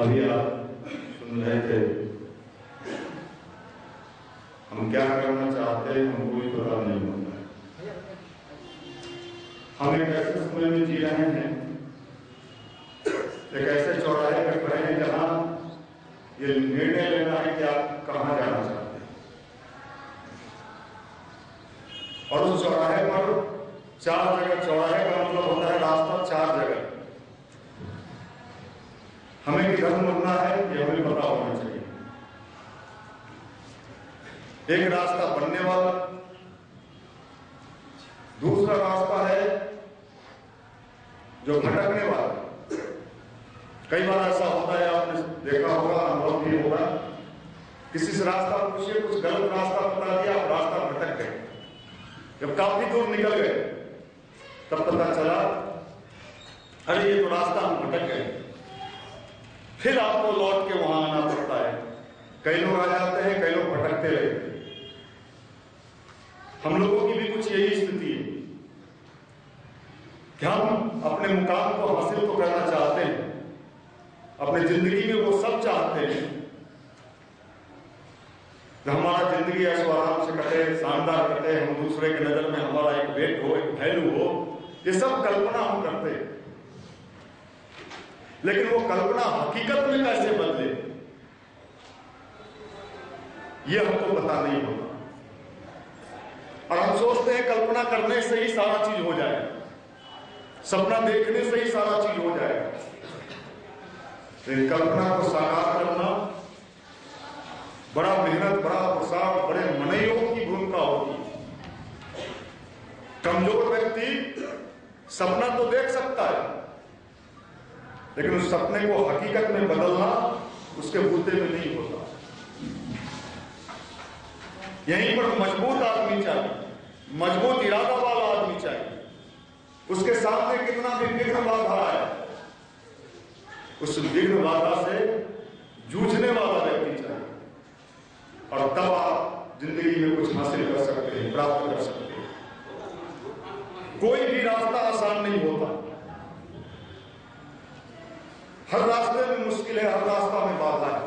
अभी आप सुन रहे थे, हम क्या करना चाहते हैं हमको भी पता नहीं होता है। हम एक ऐसे समय में जी रहे हैं, एक ऐसे चौराहे पर खड़े हैं जहां ये निर्णय लेना है कि आप कहां जाना चाहते हैं, और उस चौराहे पर 4 जगह, चौराहे का मतलब होता है रास्ता 4 जगह, हमें किधर मुड़ना है ये हमें पता होना चाहिए। एक रास्ता बनने वाला, दूसरा रास्ता है जो भटकने वाला। कई बार ऐसा होता है, आपने देखा होगा, अनुभव भी होगा, किसी से रास्ता पूछिए, कुछ गलत रास्ता बता दिया, आप रास्ता भटक गए। जब काफी दूर निकल गए तब पता चला अरे ये तो रास्ता हम भटक गए। फिर आपको लौट के वहां आना पड़ता है। कई लोग आ जाते हैं, कई लोग भटकते रहते हैं। हम लोगों की भी कुछ यही स्थिति है कि हम अपने मुकाम को हासिल तो करना चाहते हैं, अपने जिंदगी में वो सब चाहते हैं कि हमारा जिंदगी ऐशो आराम से कटे, शानदार कटे, हम दूसरे के नजर में हमारा एक वेट हो, एक वैल्यू हो, ये सब कल्पना हम करते हैं। लेकिन वो कल्पना हकीकत में कैसे बदले ये हमको पता नहीं होता, और हम सोचते हैं कल्पना करने से ही सारा चीज हो जाएगा, सपना देखने से ही सारा चीज हो जाएगा। लेकिन कल्पना को साकार करना बड़ा मेहनत, बड़ा प्रसाद, बड़े मनइयों की भूमिका होगी। कमजोर व्यक्ति सपना तो देख सकता है, लेकिन उस सपने को हकीकत में बदलना उसके बूते में नहीं होता। यहीं पर मजबूत आदमी चाहिए, मजबूत इरादा वाला आदमी चाहिए। उसके सामने कितना भी विघ्न बाधा आए, उस विघ्न बाधा से जूझने वाला व्यक्ति चाहिए, और तब आप जिंदगी में कुछ हासिल कर सकते हैं, प्राप्त कर सकते हैं। कोई भी रास्ता आसान नहीं होता, हर रास्ते में मुश्किल है, हर रास्ता में बाधा है।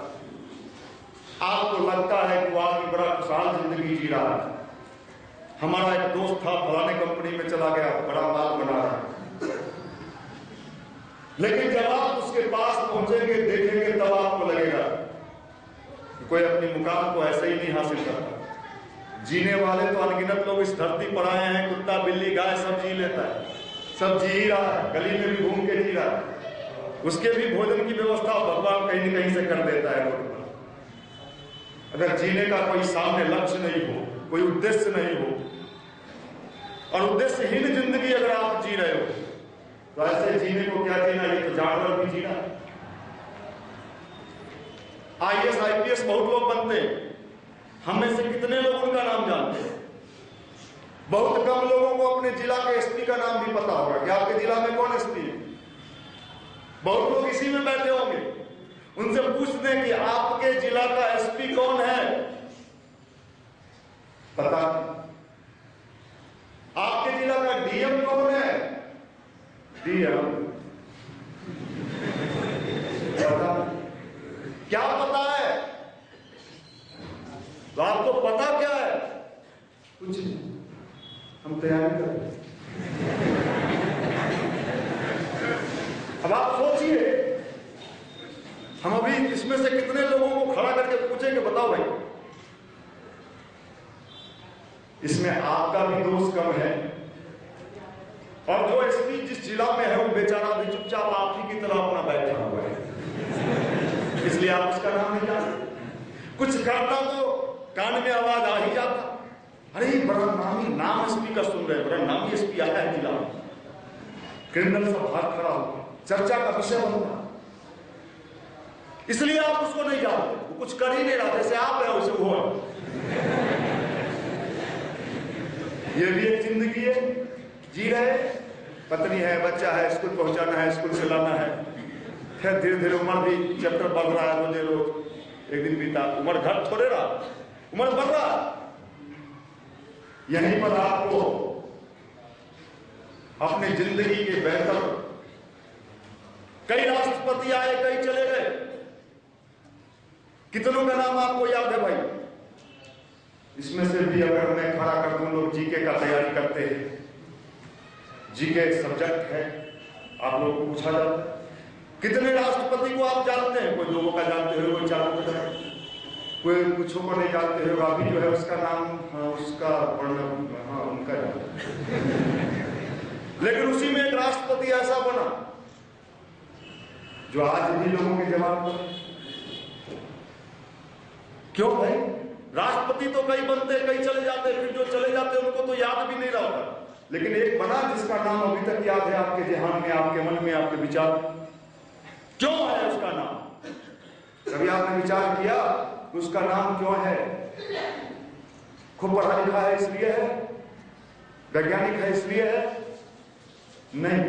आपको लगता है कि वो आदमी बड़ा खुशहाल जिंदगी जी रहा है, हमारा एक दोस्त था फलाने कंपनी में चला गया, बड़ा माल बना रहा है, लेकिन जब आप उसके पास पहुंचेंगे, देखेंगे, तब आपको लगेगा कि कोई अपनी मुकाम को ऐसे ही नहीं हासिल करता। जीने वाले तो अनगिनत लोग इस धरती पर आए हैं, कुत्ता बिल्ली गाय सब जी लेता है, सब जी ही रहा है, गली में भी घूम के जी रहा है, उसके भी भोजन की व्यवस्था भगवान कहीं न कहीं से कर देता है रोड पर। अगर जीने का कोई सामने लक्ष्य नहीं हो, कोई उद्देश्य नहीं हो, और उद्देश्यहीन जिंदगी अगर आप जी रहे हो, तो ऐसे जीने को क्या जीना, ये तो जानवर भी जीना। IAS IPS बहुत लोग बनते हैं, हम में से कितने लोग उनका नाम जानते हैं? बहुत कम लोगों को अपने जिला के SP का नाम भी पता होगा कि आपके जिला में कौन SP है। बहुत लोग इसी में बैठे होंगे, उनसे पूछ दें कि आपके जिला का SP कौन है, पता नहीं। आपके जिला का DM कौन है, DM पता नहीं। क्या पता है? तो आपको पता क्या है? कुछ नहीं, हम तैयारी कर रहे हैं। अब आप सोचिए, हम अभी इसमें से कितने लोगों को खड़ा करके पूछेंगे, बताओ भाई, इसमें आपका भी दोष कम है, और जो SP जिस जिला में है वो बेचारा भी चुपचाप आप ही की तरह अपना बैठा हुआ है, इसलिए आप उसका नाम नहीं जानते। कुछ करता तो कान में आवाज आ ही जाता, अरे बड़ा नामी नाम SP का सुन रहे, बड़ा नामी SP आया है जिला में, क्रिमिनल सब हाथ खड़ा होगा, चर्चा का विषय बनता। इसलिए आप उसको नहीं जानते, वो कुछ कर ही नहीं रहा, जैसे आप है उसे वो है। ये भी एक जिंदगी है, जी रहे, पत्नी है, बच्चा है, स्कूल पहुंचाना है, स्कूल से लाना है, फिर धीरे धीरे उम्र भी चैप्टर बढ़ रहा है, रोजे रोज एक दिन बीता, उम्र घट थोड़े रहा, उम्र बढ़ रहा। यहीं पर आपको अपनी जिंदगी के बेहतर, कई राष्ट्रपति आए, कई चले गए, कितनों का नाम आपको याद है भाई? इसमें से भी अगर मैं खड़ा कर दूं, लोग जीके का तैयारी करते हैं, जीके सब्जेक्ट है, आप लोगों को पूछा जाता है कितने राष्ट्रपति को आप जानते हैं? कोई 2 का जानते हो, कोई 4 का जानते हो, कोई कुछ को नहीं जानते हो। अभी जो है उसका नाम, हाँ, उसका वर्णन, हाँ, उनका लेकिन उसी में एक राष्ट्रपति ऐसा बना जो आज भी लोगों के जवाब पर। क्यों भाई? राष्ट्रपति तो कई बनते, कई चले जाते, फिर जो चले जाते उनको तो याद भी नहीं रहता, लेकिन एक बना जिसका नाम अभी तक याद है आपके ध्यान में, आपके मन में, आपके विचार। क्यों है उसका नाम? कभी आपने विचार किया उसका नाम क्यों है? खूब पढ़ा लिखा है इसलिए है? वैज्ञानिक है इसलिए है? नहीं,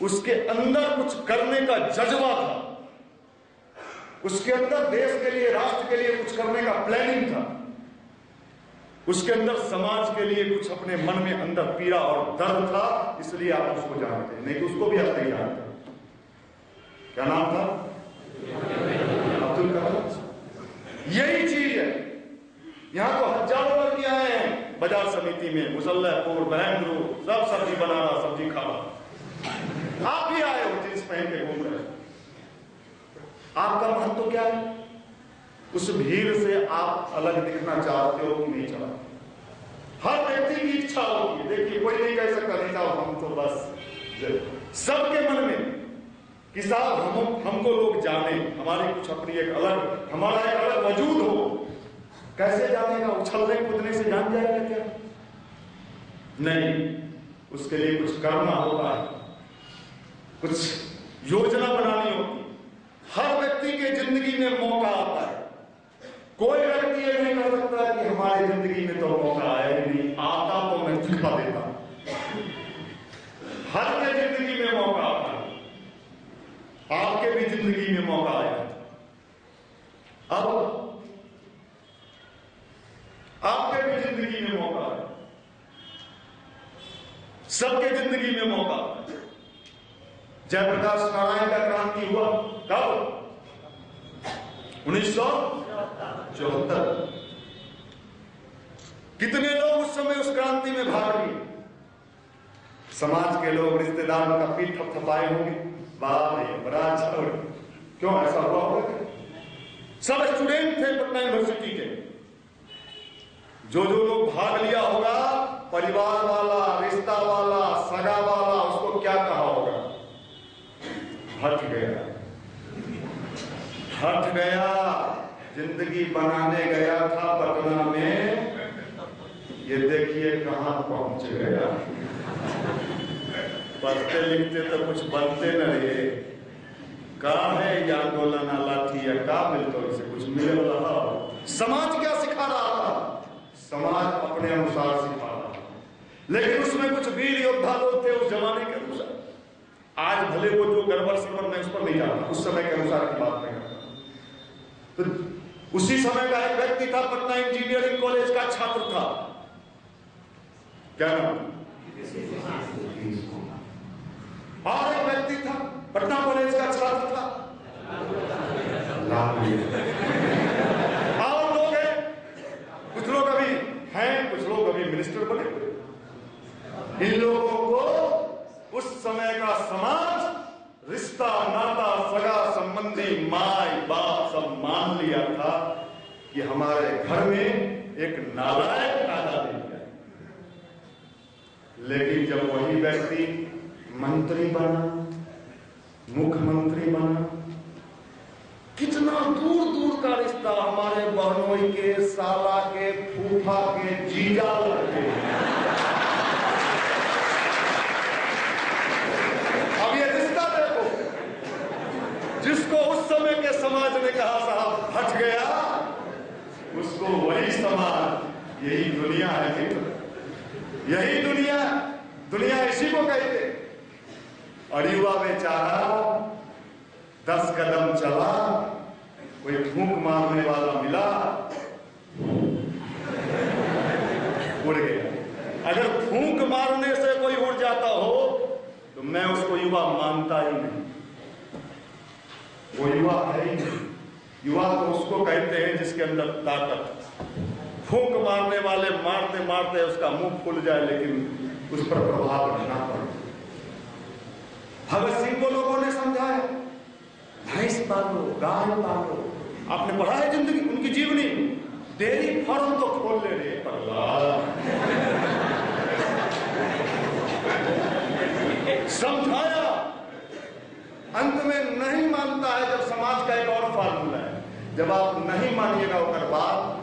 उसके अंदर कुछ करने का जज्बा था, उसके अंदर देश के लिए, राष्ट्र के लिए कुछ करने का प्लानिंग था, उसके अंदर समाज के लिए कुछ अपने मन में अंदर पीड़ा और दर्द था, इसलिए आप उसको जानते हैं। नहीं तो उसको भी आप नहीं जानते। क्या नाम था? अब्दुल कलाम। यही चीज है। यहां तो हजारों लड़के आए हैं बाजार समिति में, मुसल्लापुर, बहनपुर, सब सब्जी बना रहा, सब्जी खा रहा। आप भी आए हो जींस पहन के घूम रहे। आपका महत्व क्या है? उस भीड़ से आप अलग दिखना चाहते हो कि नहीं चाहते? हर व्यक्ति की इच्छा होती है। देखिए, कोई नहीं कह सकता नहीं साहब हम तो बस, सबके मन में कि साहब हमको लोग जाने, हमारी कुछ अपनी एक अलग, हमारा एक अलग वजूद हो। कैसे जानेगा? उछलने कूदने से जान जाएगा क्या? नहीं, उसके लिए कुछ करना होता है, कुछ योजना बनानी होती है। हर व्यक्ति के जिंदगी में मौका आता है। कोई व्यक्ति ये नहीं कर सकता कि हमारी जिंदगी में तो मौका आया ही नहीं, आता तो मैं दिखा देता। हर के जिंदगी में मौका आता है। आपके भी जिंदगी में मौका आया। अब आपके भी जिंदगी में मौका आया, सबके जिंदगी में मौका आया। जयप्रकाश नारायण का क्रांति हुआ कब? 1974। कितने लोग उस समय उस क्रांति में भाग लिए? समाज के लोग, रिश्तेदार का पीठ थपथपाए होंगे, वाह भाई बड़ा अच्छा। क्यों ऐसा हुआ होगा? सब स्टूडेंट थे पटना यूनिवर्सिटी के। जो लोग भाग लिया होगा, परिवार वाला, रिश्ता वाला, सगा वाला, उसको क्या कहा होगा? हट गया, हट गया। जिंदगी बनाने गया था पटना में, ये देखिए कहां पहुंच गया। पढ़ते लिखते तो कुछ बनते न रहे। का है ये आंदोलन लाठी या का मिलता, इसे कुछ मिले रहा। समाज क्या सिखा रहा था? समाज अपने अनुसार सिखा रहा था, लेकिन उसमें कुछ वीर योद्धा लोग थे उस जमाने के अनुसार। आज भले वो जो गड़बड़ सड़बड़, मैं उस पर नहीं जाता, उस समय के अनुसार की बात नहीं करता। तो उसी समय का एक व्यक्ति था, पटना इंजीनियरिंग कॉलेज का छात्र था। क्या नाम? और एक व्यक्ति था, पटना कॉलेज का छात्र था, और लोग हैं, कुछ लोग अभी हैं, कुछ लोग अभी मिनिस्टर बने हुए। इन लोगों को उस समय का समाज रिश्ता, नाता, सगा संबंधी, माई बाप सब मान लिया था कि हमारे घर में एक नालायक पैदा नहीं है। लेकिन जब वही व्यक्ति मंत्री बना, मुख्यमंत्री बना, कितना दूर दूर का रिश्ता, हमारे बहनोई के, साला के, फूफा के, जीजा के। अब ये रिश्ता देखो, जिसको उस समय के समाज ने कहा साहब हट गया, उसको वही समाज, यही दुनिया है मित्र, यही दुनिया, दुनिया इसी को कहते। और युवा बेचारा 10 कदम चला, कोई फूंक मारने वाला मिला, उड़ गया। अगर फूंक मारने से कोई उड़ जाता हो तो मैं उसको युवा मानता ही नहीं, वो युवा है ही नहीं। युवा तो उसको कहते हैं जिसके अंदर ताकत, फूंक मारने वाले मारते मारते उसका मुंह फूल जाए लेकिन उस पर प्रभाव न पड़े। भगत सिंह को लोगों ने समझाया, भैंस पालो, गाय पालो। आपने पढ़ा है जिंदगी उनकी जीवनी, डेयरी फार्म तो खोल ले रहे पगला। समझाया, अंत में नहीं मानता है। जब समाज का एक और फार्मूला है, जब आप नहीं मानिएगा उसके बाद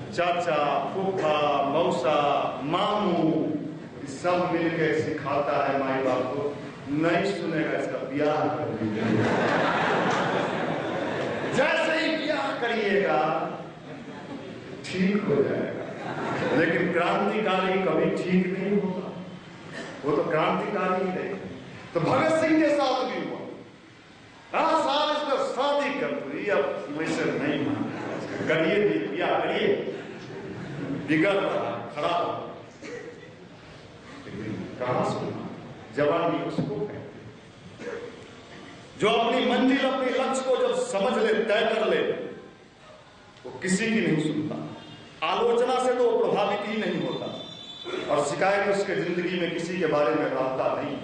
चाचा, फूफा, मौसा, मामू सब मिलकर सिखाता है माई बाप को, नहीं सुनेगा इसका ब्याह कर दीजिए। जैसे ही ब्याह करिएगा ठीक हो जाएगा। लेकिन क्रांतिकारी कभी ठीक नहीं होगा, वो तो क्रांतिकारी ही नहीं। तो भगत सिंह के साथ भी हुआ, साल इसका शादी कर दी, अब वैसे नहीं माना, करिए भी ब्याह करिए, बिगड़ रहा, खड़ा हो, कहां सुना। जवानी उसको कहते जो अपनी मंजिल, अपने लक्ष्य को जब समझ ले, तय कर ले, वो किसी की नहीं सुनता। आलोचना से तो वो प्रभावित ही नहीं होता, और शिकायत उसके जिंदगी में किसी के बारे में रहता नहीं।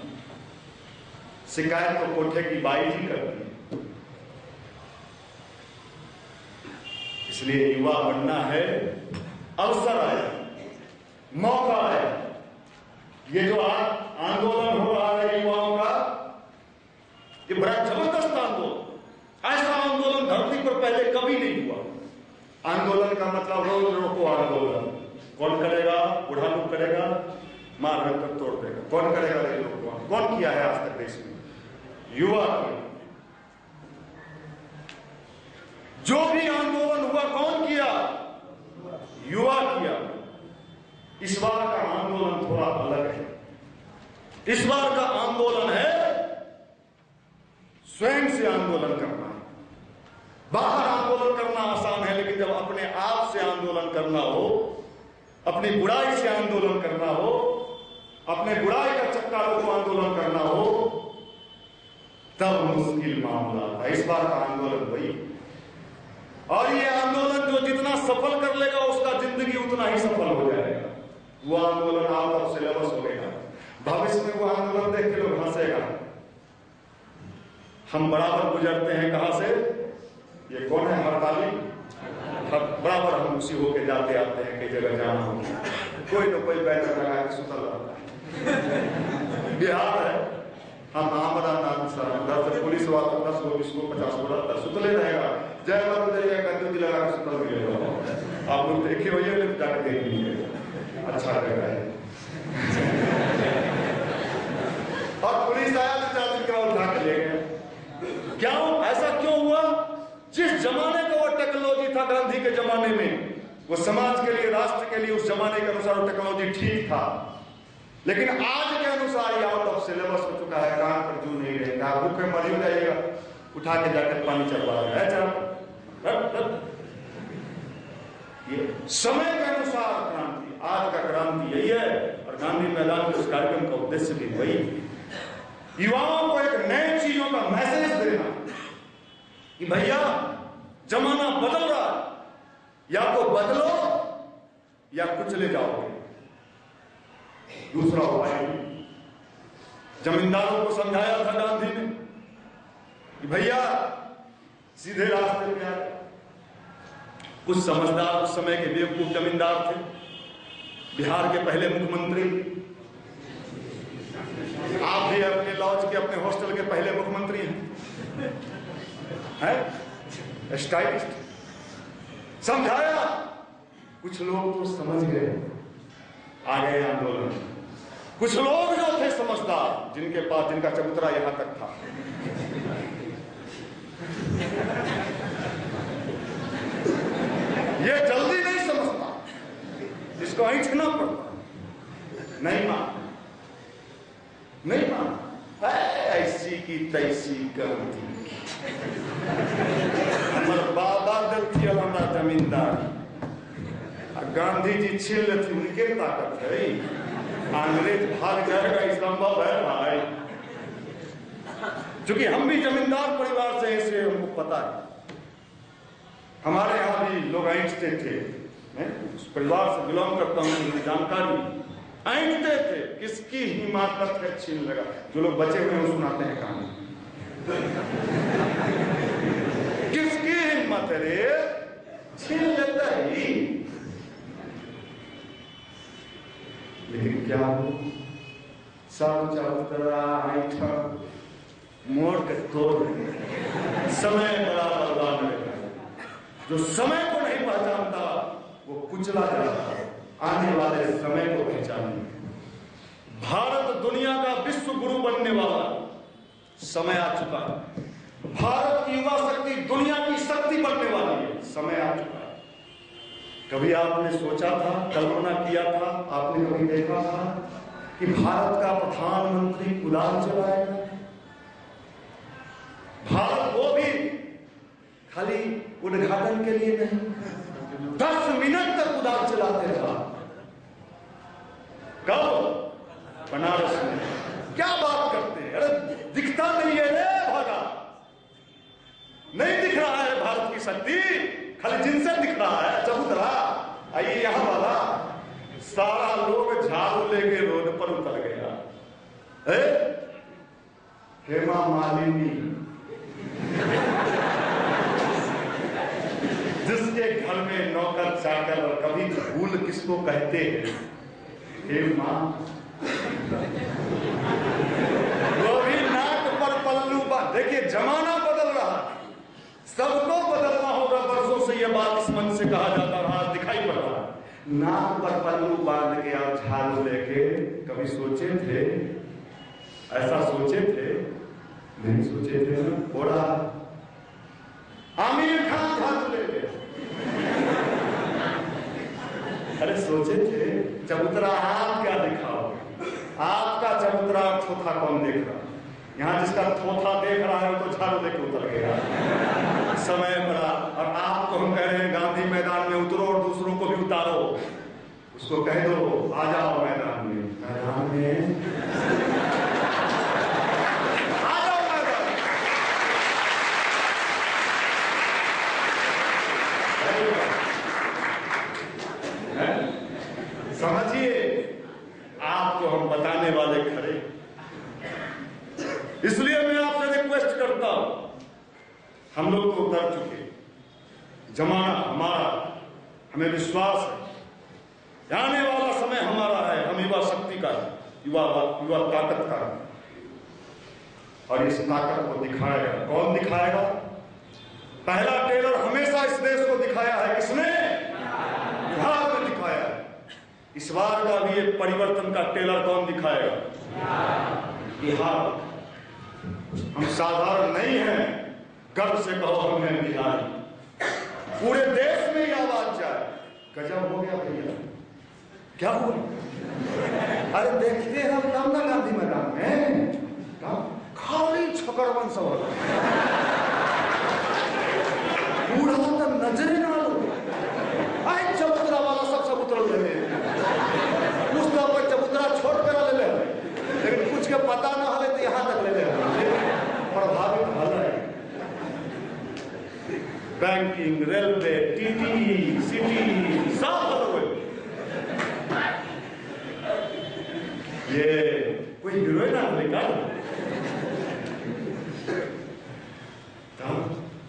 शिकायत तो कोठे की बाई ही करती है। इसलिए युवा बनना है, अवसर आया, मौका आया। ये जो आंदोलन हो रहा है युवाओं का, ये बड़ा जबरदस्त आंदोलन। ऐसा आंदोलन धरती पर पहले कभी नहीं हुआ। आंदोलन का मतलब रोज रोको आंदोलन। कौन करेगा? बूढ़ा लोग करेगा, मार कर तोड़ देगा। कौन करेगा? ये लोग। कौन किया है आज तक देश में? युवा। जो भी आंदोलन हुआ कौन किया? युवा किया। इस बार का आंदोलन थोड़ा अलग है। इस बार का आंदोलन है स्वयं से आंदोलन करना है। बाहर आंदोलन करना आसान है, लेकिन जब अपने आप से आंदोलन करना हो, अपनी बुराई से आंदोलन करना हो, अपने बुराई का चक्कारों को आंदोलन करना हो, तब मुश्किल मामला था। इस बार का आंदोलन वही, और ये आंदोलन जो जितना सफल कर लेगा उसका जिंदगी उतना ही सफल हो जाएगा। वो आंदोलन आउट ऑफ सिलेबस हो गया। भविष्य में वो आंदोलन देख के लोग हंसेगा। हम बराबर गुजरते हैं कहां से? ये कौन है? हड़ताली। बराबर हम उसी होके जाते आते हैं कई जगह जाना हो, कोई ना कोई बैनर लगा के सुतल रहता है। बिहार है, हम घर से पुलिस वाला 10 को 20 को 50 को रहता सुतले रहेगा। जय बाबू गंदगी लगा के सुतल मिलेगा। आप लोग देखे हो, ये जाकर देख लीजिए, अच्छा जगह है। और पुलिस आया तो 4 दिन के बाद उठा के ले गए। क्या ऐसा क्यों हुआ? जिस जमाने का वो टेक्नोलॉजी था गांधी के जमाने में, वो समाज के लिए, राष्ट्र के लिए उस जमाने के अनुसार वो टेक्नोलॉजी ठीक था, लेकिन आज के अनुसार ये आउट ऑफ सिलेबस हो चुका है। कान पर जू नहीं रहेगा, भूखे मर हो जाइएगा, उठा के जाकर पानी चलवा है। ये समय के अनुसार क्रांति, आज का क्रांति यही है। और गांधी मैदान के उस कार्यक्रम का उद्देश्य भी वही, युवाओं को एक नई चीजों का मैसेज देना कि भैया जमाना बदल रहा है, या तो बदलो या कुचले जाओगे। दूसरा उपाय, जमींदारों को समझाया था गांधी ने कि भैया सीधे रास्ते पे आए। कुछ समझदार उस समय के बेवकूफ जमींदार थे, बिहार के पहले मुख्यमंत्री। आप भी अपने लॉज के, अपने हॉस्टल के पहले मुख्यमंत्री हैं, स्टाइलिस्ट। समझाया, कुछ लोग तो समझ गए, आ गए आंदोलन। कुछ लोग जो थे समझदार, जिनके पास, जिनका चबूतरा यहां तक था, ये जल्दी नहीं समझता, इसको ऐंठना पड़ता। नहीं मान, नहीं मान, ऐसी की तैसी कर दी। हमारे बाबा दल थी हमारा जमींदार, गांधी जी छीन लेती, उनके ताकत है। अंग्रेज भाग जाएगा, ये संभव है भाई। क्योंकि हम भी जमींदार परिवार से, इसलिए हमको पता है हमारे यहाँ भी लोग ऐंठते थे, उस परिवार से बिलोंग करता हूँ, मुझे जानकारी, ऐंठते थे, किसकी हिम्मत है छीन लगा। जो लोग बचे हुए हैं सुनाते हैं कहानी, किसकी हिम्मत है रे, छीन लेता ही। लेकिन क्या हो, सब चौतरा ऐठा मोड़ के तोड़, समय बड़ा बलवान रहता है। जो समय को नहीं पहचानता वो कुचला जाता है। आने वाले समय को पहचानिए। भारत दुनिया का विश्व गुरु बनने वाला समय आ चुका है। भारत की युवा शक्ति दुनिया की शक्ति बनने वाली है, समय आ चुका है। कभी आपने सोचा था, कल्पना किया था, आपने कभी देखा था कि भारत का प्रधानमंत्री उड़ान चलाएगा? भारत वो भी खाली उद्घाटन के लिए नहीं, 10 मिनट तक उड़ान चलाते रहा। कब? बनारस में। क्या बात करते हैं, अरे दिखता नहीं है रे भागा, नहीं दिख रहा है भारत की शक्ति, खाली जिनसे दिख रहा है चबूतरा। आइए यहां वाला सारा लोग झाड़ू लेके रोड पर उतर गया। हेमा मालिनी जिसके घर में नौकर चाकर और कभी फूल किसको कहते हैं, हेमा, वो भी नाक पर पल्लू बांध। देखिए जमाना बदल रहा, सबको बदलना होगा। वर्षों से यह बात इस मन से कहा जाता रहा, दिखाई पड़ रहा। नाक पर पल्लू बांध के आप झाड़ू लेके कभी सोचे थे? ऐसा सोचे थे? नहीं सोचे थे ना। थोड़ा आमिर खान झाड़ू ले ले, अरे सोचे थे? चबूतरा आप क्या दिखाओगे? आपका चबूतरा थोथा कौन देख रहा? यहाँ जिसका थोथा देख रहा है वो तो झाड़ू लेके उतर गया। समय बड़ा, और आपको हम कह रहे हैं गांधी मैदान में उतरो और दूसरों को भी उतारो। उसको कह दो आ जाओ मैदान में, मैदान में आ जाओ मैदान। समझिए, आपको हम बताने वाले खड़े, इसलिए मैं आपसे रिक्वेस्ट करता हूं, हम लोग तो उतर चुके, जमाना हमारा, हमें विश्वास है आने वाला समय हमारा है। हम युवा शक्ति का, युवा ताकत का, और इस ताकत को दिखाएगा। कौन दिखाएगा? पहला टेलर हमेशा इस देश को दिखाया है, किसने? बिहार में दिखाया है। इस बार का भी एक परिवर्तन का टेलर कौन दिखाएगा? बिहार। हम साधारण नहीं हैं, गर्व से कहो हम हैं बिहारी। पूरे देश में ये आवाज जाए, गजब हो गया भैया, क्या हुआ? अरे देखते हैं हम तब ना गांधी मैदान में खाली छकड़वन सवाल, बूढ़ा तो नजरे ना लो। आई चबूतरा वाला सब चबूतरा ले ले, उसका पर चबूतरा छोड़ कर ले ले, लेकिन कुछ के पता ना हले तो यहाँ तक ले ले। प्रभावित हाल है बैंकिंग, रेलवे, टीटी, सिटी सब बदल गए। ये कोई हीरोइन आदमी का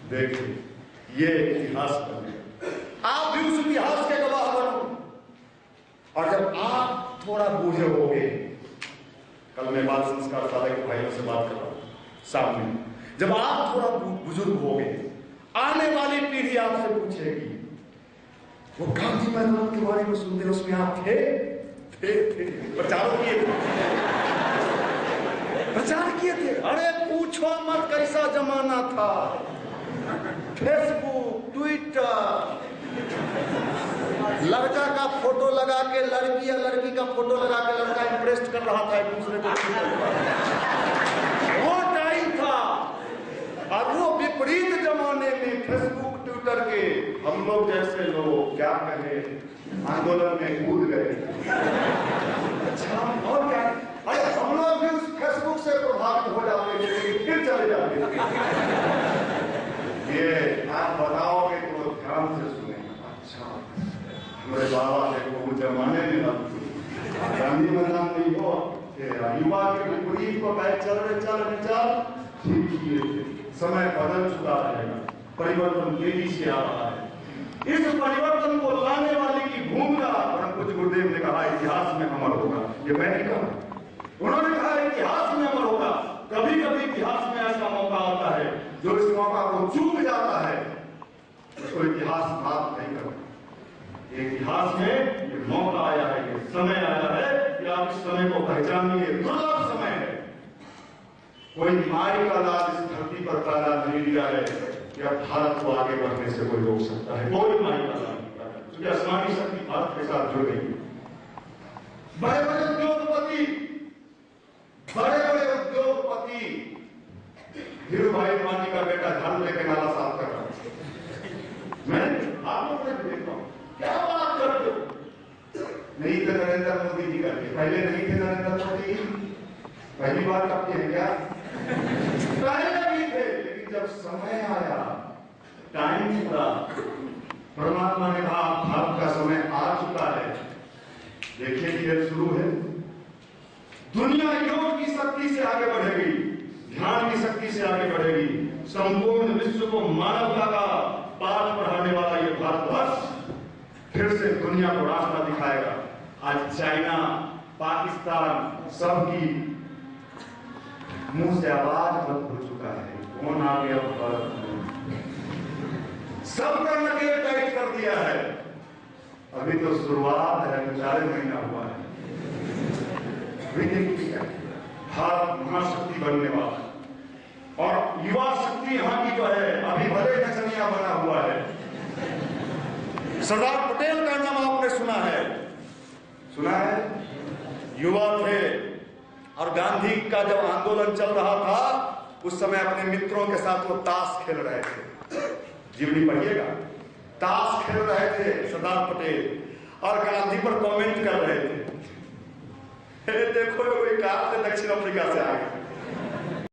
देखिए, ये इतिहास बने, आप भी उस इतिहास के गवाह बनो। और जब आप थोड़ा बूढ़े होगे, कल मैं बाल संस्कार शाला के भाइयों से बात कर रहा हूं सामने, जब आप थोड़ा बुजुर्ग होगे, आने वाली पीढ़ी आपसे पूछेगी वो गांधी मैदान के बारे में सुनते, उसमें आप थे? प्रचार किए थे, प्रचार किए थे। अरे पूछो मत कैसा जमाना था, फेसबुक, ट्विटर, लड़का का फोटो लगा के लड़की या लड़की का फोटो लगा के लड़का इंप्रेस कर रहा था एक दूसरे को। वो टाइम था। और वो विपरीत जमाने में फेसबुक, ट्विटर के हम लोग जैसे लोग क्या कहें, आंदोलन में कूद गए। अच्छा, और क्या? अरे हम लोग भी उस फेसबुक से प्रभावित हो जाते थे, फिर चले जाते थे। ये आप बताओगे तो ध्यान मेरे बाबा देखो वो जमाने में गांधी मैदान नहीं हो युवा के विपरीत को कहे चल ठीक किए थे। समय बदल चुका रहेगा, परिवर्तन तेजी से आ रहा है। इस परिवर्तन को लाने वाले की भूमिका परम पूज्य गुरुदेव ने कहा इतिहास में अमर होगा। ये मैं नहीं कहा, उन्होंने कहा इतिहास में अमर होगा। कभी कभी इतिहास में ऐसा मौका आता है जो इस मौका को चूक जाता है, उसको इतिहास बात नहीं करता। इतिहास में ये मौका आया है, ये समय आया है कि आप इस समय को पहचानिए। दुर्लभ समय है। कोई माई का लाल इस धरती पर ताला नहीं दिया है कि अब भारत को आगे बढ़ने से कोई रोक सकता है। कोई माई का लाल नहीं दिया है, क्योंकि आसमानी शक्ति भारत के साथ जुड़ गई। बड़े बड़े उद्योगपति धीरू भाई अंबानी का बेटा झाड़ू लेके नाला साफ कर रहा है। मैं आप लोग देखता हूँ, क्या बात करते हो? नहीं थे नरेंद्र मोदी जी करके, पहले नहीं थे नरेंद्र मोदी, पहली बार करते हैं क्या? पहले नहीं थे, लेकिन जब समय आया, टाइम पूरा, परमात्मा ने कहा भारत का समय आ चुका है। देखिए खेल शुरू है। दुनिया योग की शक्ति से आगे बढ़ेगी, ध्यान की शक्ति से आगे बढ़ेगी। संपूर्ण विश्व को मानवता का पाठ पढ़ाने वाला ये भारतवर्ष फिर से दुनिया को रास्ता दिखाएगा। आज चाइना, पाकिस्तान सबकी मुंह से आवाज बंद हो चुका है, कौन आ गया भारत में, सबका नकेल टाइट कर दिया है। अभी तो शुरुआत है, 4 महीना हुआ है। भारत महाशक्ति बनने वाला है और युवा शक्ति यहाँ की जो है, अभी भले नचनिया बना हुआ है। सरदार पटेल का नाम आपने सुना है? युवा थे और गांधी का जब आंदोलन चल रहा था उस समय अपने मित्रों के साथ वो ताश खेल रहे थे। जीवनी पढ़िएगा, ताश खेल रहे थे सरदार पटेल और गांधी पर कमेंट कर रहे थे। देखो कोई कार से दक्षिण अफ्रीका से आ गया,